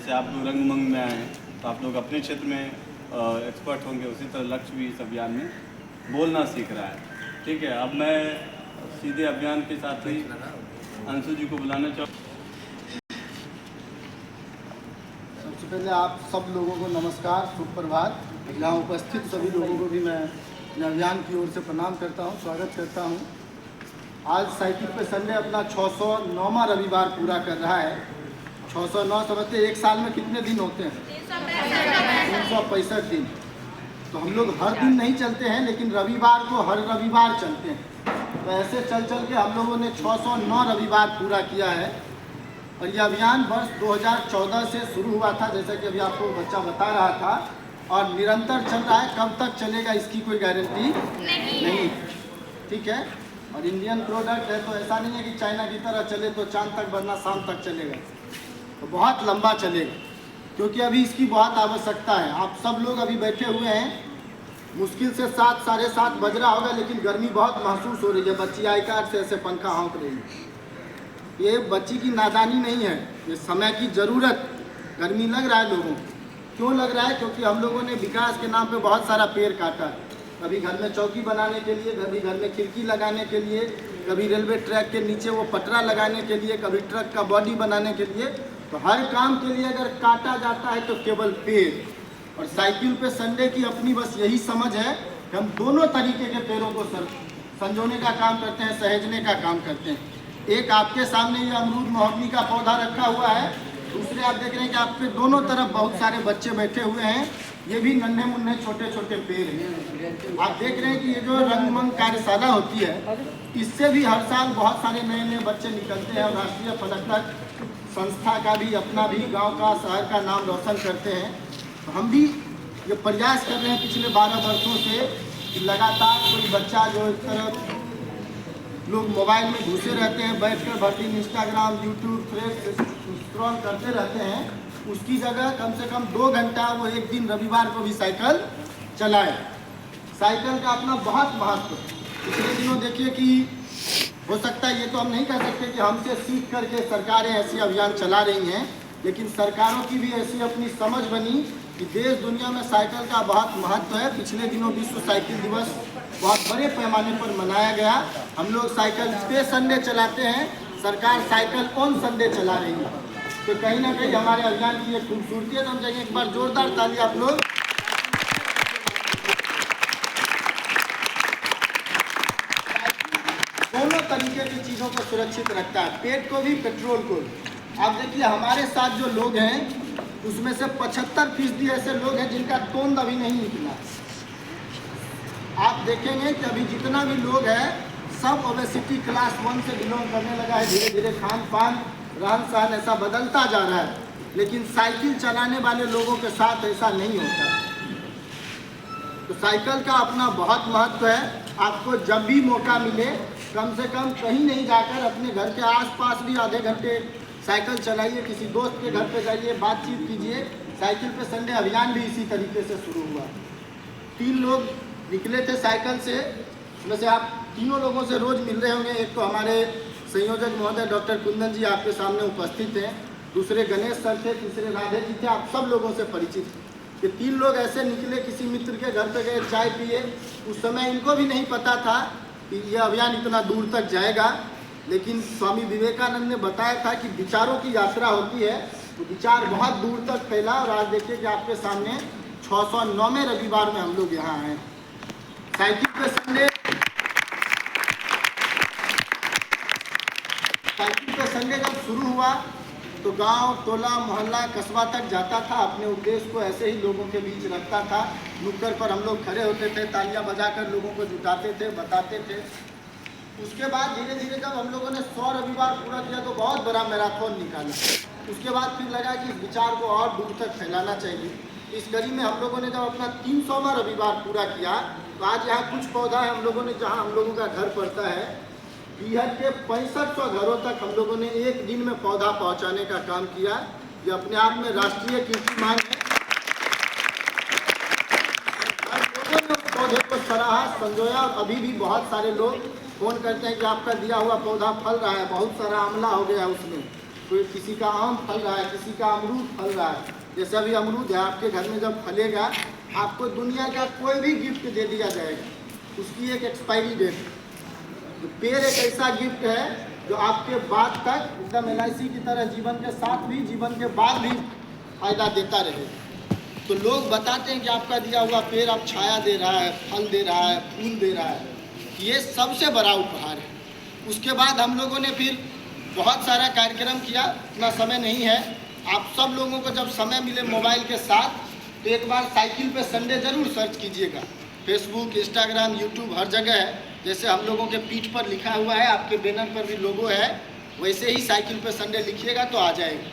जैसे आप लोग रंगमंच में आए हैं तो आप लोग अपने क्षेत्र में एक्सपर्ट होंगे, उसी तरह लक्ष्य भी इस अभियान में बोलना सीख रहा है। ठीक है, अब मैं सीधे अभियान के साथ ही अंशु जी को बुलाना चाहूँ। सबसे पहले आप सब लोगों को नमस्कार, सुप्रभात। यहाँ उपस्थित सभी लोगों को भी मैं अभियान की ओर से प्रणाम करता हूँ, स्वागत करता हूँ। आज साइकिल पे संडे अपना 609वां रविवार पूरा कर रहा है। 609 समझते एक साल में कितने दिन होते हैं? 365 दिन। तो हम लोग हर दिन नहीं चलते हैं, लेकिन रविवार को हर रविवार चलते हैं। तो ऐसे चल चल के हम लोगों ने 609 रविवार पूरा किया है। और ये अभियान वर्ष 2014 से शुरू हुआ था, जैसा कि अभी आपको बच्चा बता रहा था, और निरंतर चल रहा है। कब तक चलेगा इसकी कोई गारंटी नहीं। ठीक है, और इंडियन प्रोडक्ट है, तो ऐसा नहीं है कि चाइना की तरह चले तो चांद तक वरना शाम तक चलेगा। तो बहुत लंबा चलेगा, क्योंकि अभी इसकी बहुत आवश्यकता है। आप सब लोग अभी बैठे हुए हैं, मुश्किल से 7 साढ़े 7 बज रहा होगा, लेकिन गर्मी बहुत महसूस हो रही है। बच्ची आई कार्ड से ऐसे पंखा हाँक रही है। ये बच्ची की नादानी नहीं है, ये समय की ज़रूरत। गर्मी लग रहा है लोगों को। क्यों लग रहा है? क्योंकि हम लोगों ने विकास के नाम पे बहुत सारा पेड़ काटा। कभी घर में चौकी बनाने के लिए, कभी घर में खिड़की लगाने के लिए, कभी रेलवे ट्रैक के नीचे वो पटरा लगाने के लिए, कभी ट्रक का बॉडी बनाने के लिए। तो हर काम के लिए अगर काटा जाता है तो केवल पेड़। और साइकिल पे संडे की अपनी बस यही समझ है कि हम दोनों तरीके के पेड़ों को संजोने का काम करते हैं, सहेजने का काम करते हैं। एक आपके सामने ये अमरूद महोगनी का पौधा रखा हुआ है, दूसरे आप देख रहे हैं कि आपके दोनों तरफ बहुत सारे बच्चे बैठे हुए हैं। ये भी नन्हे मुन्ने छोटे छोटे पेड़ हैं। आप देख रहे हैं कि ये जो रंगमंच कार्यशाला होती है, इससे भी हर साल बहुत सारे नए नए बच्चे निकलते हैं और राष्ट्रीय फलक संस्था का भी, अपना भी, गांव का, शहर का नाम रोशन करते हैं। तो हम भी ये प्रयास कर रहे हैं पिछले 12 वर्षों से कि लगातार कोई बच्चा जो इस तरह लोग मोबाइल में घुसे रहते हैं, बैठकर भर दिन इंस्टाग्राम, यूट्यूब, थ्रेड्स स्क्रॉल करते रहते हैं, उसकी जगह कम से कम 2 घंटा वो एक दिन रविवार को भी साइकिल चलाए। साइकिल का अपना बहुत महत्व। पिछले दिनों देखिए कि हो सकता है, ये तो हम नहीं कह सकते कि हमसे सीख करके सरकारें ऐसी अभियान चला रही हैं, लेकिन सरकारों की भी ऐसी अपनी समझ बनी कि देश दुनिया में साइकिल का बहुत महत्व है। पिछले दिनों विश्व साइकिल दिवस बहुत बड़े पैमाने पर मनाया गया। हम लोग साइकिल पे संडे चलाते हैं, सरकार साइकिल ऑन संडे चला रही है। तो कहीं ना कहीं हमारे अभियान की एक खूबसूरती है। तो हम चाहिए एक बार जोरदार ताली आप लोग। दोनों तरीके की चीज़ों को सुरक्षित रखता है, पेट को भी, पेट्रोल को भी। आप देखिए हमारे साथ जो लोग हैं, उसमें से 75% ऐसे लोग हैं जिनका तोंद अभी नहीं निकला। आप देखेंगे कि अभी जितना भी लोग हैं, सब ओबेसिटी क्लास 1 से बिलोंग करने लगा है। धीरे धीरे खान पान, रहन सहन ऐसा बदलता जा रहा है। लेकिन साइकिल चलाने वाले लोगों के साथ ऐसा नहीं होता। तो साइकिल का अपना बहुत महत्व है। आपको जब भी मौका मिले, कम से कम कहीं नहीं जाकर अपने घर के आसपास भी आधे घंटे साइकिल चलाइए, किसी दोस्त के घर पे जाइए, बातचीत कीजिए। साइकिल पे संडे अभियान भी इसी तरीके से शुरू हुआ। 3 लोग निकले थे साइकिल से, उसमें से आप तीनों लोगों से रोज़ मिल रहे होंगे। एक तो हमारे संयोजक महोदय डॉक्टर कुंदन जी आपके सामने उपस्थित हैं, दूसरे गणेश सर थे, तीसरे राधे जी थे। आप सब लोगों से परिचित हैं। ये 3 लोग ऐसे निकले, किसी मित्र के घर पे गए, चाय पिए। उस समय इनको भी नहीं पता था कि यह अभियान इतना दूर तक जाएगा, लेकिन स्वामी विवेकानंद ने बताया था कि विचारों की यात्रा होती है, तो विचार बहुत दूर तक फैला। और आज देखिए कि आपके सामने 609वें रविवार में हम लोग यहाँ आए। साइकिल पे संडे जब शुरू हुआ तो गांव, टोला, मोहल्ला, कस्बा तक जाता था। अपने उद्देश्य को ऐसे ही लोगों के बीच रखता था। नुक्कड़ पर हम लोग खड़े होते थे, तालियां बजाकर लोगों को जुटाते थे, बताते थे। उसके बाद धीरे धीरे जब हम लोगों ने 100 रविवार पूरा किया तो बहुत बड़ा मैराथन निकाला। उसके बाद फिर लगा कि इस विचार को और दूर तक फैलाना चाहिए। इस कड़ी में हम लोगों ने जब अपना 300वां रविवार पूरा किया, तो आज यहाँ कुछ पौधा है हम लोगों ने, जहाँ हम लोगों का घर पड़ता है, बिहार के 6500 घरों तक हम लोगों ने एक दिन में पौधा पहुँचाने का काम किया। ये अपने आप में राष्ट्रीय कीर्तिमान है। लोगों ने उस पौधे को सराहा, संजोया। अभी भी बहुत सारे लोग फ़ोन करते हैं कि आपका दिया हुआ पौधा फल रहा है, बहुत सारा आंवला हो गया उसमें। कोई किसी का आम फल रहा है, किसी का अमरूद फल रहा है। जैसे अभी अमरूद है, आपके घर में जब फलेगा आपको दुनिया का कोई भी गिफ्ट दे दिया जाएगा, उसकी एक एक्सपायरी डेट है। तो पेड़ एक ऐसा गिफ्ट है जो आपके बाद तक एकदम LIC की तरह जीवन के साथ भी, जीवन के बाद भी फायदा देता रहे। तो लोग बताते हैं कि आपका दिया हुआ पेड़ अब छाया दे रहा है, फल दे रहा है, फूल दे रहा है। ये सबसे बड़ा उपहार है। उसके बाद हम लोगों ने फिर बहुत सारा कार्यक्रम किया, इतना समय नहीं है। आप सब लोगों को जब समय मिले मोबाइल के साथ तो एक बार साइकिल पे संडे ज़रूर सर्च कीजिएगा। फेसबुक, इंस्टाग्राम, यूट्यूब हर जगह है। जैसे हम लोगों के पीठ पर लिखा हुआ है, आपके बैनर पर भी लोगो है, वैसे ही साइकिल पे संडे लिखिएगा तो आ जाएगा।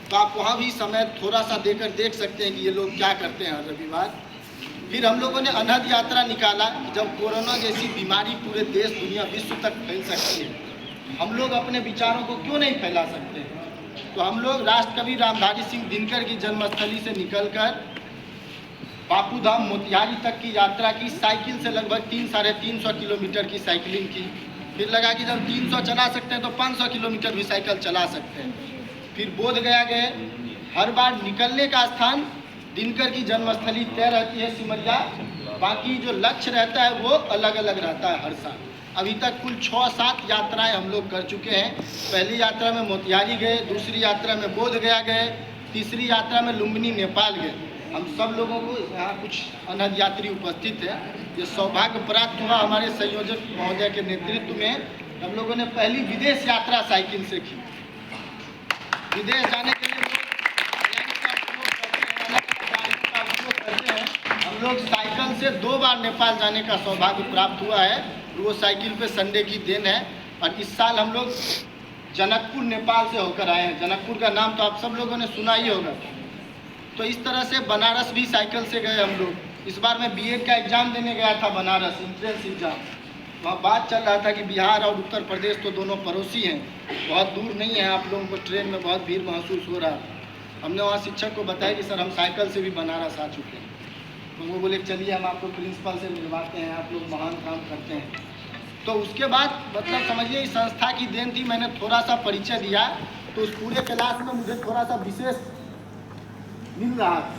तो आप वहाँ भी समय थोड़ा सा देकर देख सकते हैं कि ये लोग क्या करते हैं हर रविवार। फिर हम लोगों ने अनहद यात्रा निकाला। जब कोरोना जैसी बीमारी पूरे देश, दुनिया, विश्व तक फैल सकती है, हम लोग अपने विचारों को क्यों नहीं फैला सकते। तो हम लोग राष्ट्रकवि रामधारी सिंह दिनकर की जन्मस्थली से निकलकर बापू धाम मोतिहारी तक की यात्रा की। साइकिल से लगभग 300-350 किलोमीटर की साइकिलिंग की। फिर लगा कि जब 300 चला सकते हैं तो 500 किलोमीटर भी साइकिल चला सकते हैं। फिर बोध गया गए। हर बार निकलने का स्थान दिनकर की जन्मस्थली तय रहती है सिमरिया, बाकी जो लक्ष्य रहता है वो अलग अलग रहता है हर साल। अभी तक कुल 6-7 यात्राएं हम लोग कर चुके हैं। पहली यात्रा में मोतिहारी गए, दूसरी यात्रा में बोध गया गए, तीसरी यात्रा में लुम्बिनी नेपाल गए। हम सब लोगों को यहाँ कुछ अनहद यात्री उपस्थित है। ये सौभाग्य प्राप्त हुआ हमारे संयोजक महोदय के नेतृत्व में। हम लोगों ने पहली विदेश यात्रा साइकिल से की। विदेश जाने के लिए हम लोग साइकिल से 2 बार नेपाल जाने का सौभाग्य प्राप्त हुआ है। वो साइकिल पे संडे की देन है। और इस साल हम लोग जनकपुर नेपाल से होकर आए हैं। जनकपुर का नाम तो आप सब लोगों ने सुना ही होगा। तो इस तरह से बनारस भी साइकिल से गए हम लोग। इस बार मैं BEd का एग्ज़ाम देने गया था बनारस, इंट्रेंस एग्ज़ाम। वहाँ बात चल रहा था कि बिहार और उत्तर प्रदेश तो दोनों पड़ोसी हैं, बहुत दूर नहीं है, आप लोगों को ट्रेन में बहुत भीड़ महसूस हो रहा है। हमने वहाँ शिक्षक को बताया कि सर हम साइकिल से भी बनारस आ चुके हैं। तो वो बोले चलिए हम आपको प्रिंसिपल से मिलवाते हैं, आप लोग महान काम करते हैं। तो उसके बाद मतलब समझिए इस संस्था की देन थी। मैंने थोड़ा सा परिचय दिया तो उस पूरे क्लास में मुझे थोड़ा सा विशेष मिल रहा था।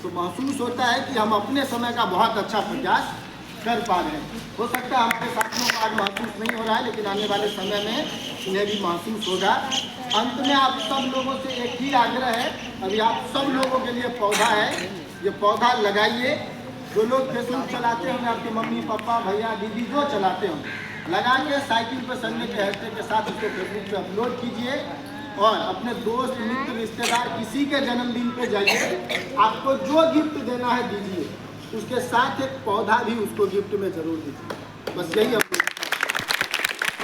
तो महसूस होता है कि हम अपने समय का बहुत अच्छा प्रयास कर पा रहे हैं। हो सकता है हमारे साथियों को आज महसूस नहीं हो रहा है, लेकिन आने वाले समय में इन्हें भी महसूस होगा। अंत में आप सब लोगों से एक ही आग्रह है, अभी आप सब लोगों के लिए पौधा है, ये पौधा लगाइए। जो लोग फेसबुक चलाते होंगे, आपके मम्मी पापा भैया दीदी जो चलाते होंगे, लगा के साइकिल पर संडे के हैशटैग के साथ इसको फेसबुक पे अपलोड कीजिए। और अपने दोस्त मित्र रिश्तेदार किसी के जन्मदिन पे जाइए, आपको जो गिफ्ट देना है दीजिए, उसके साथ एक पौधा भी उसको गिफ्ट में ज़रूर दीजिए। बस यही हम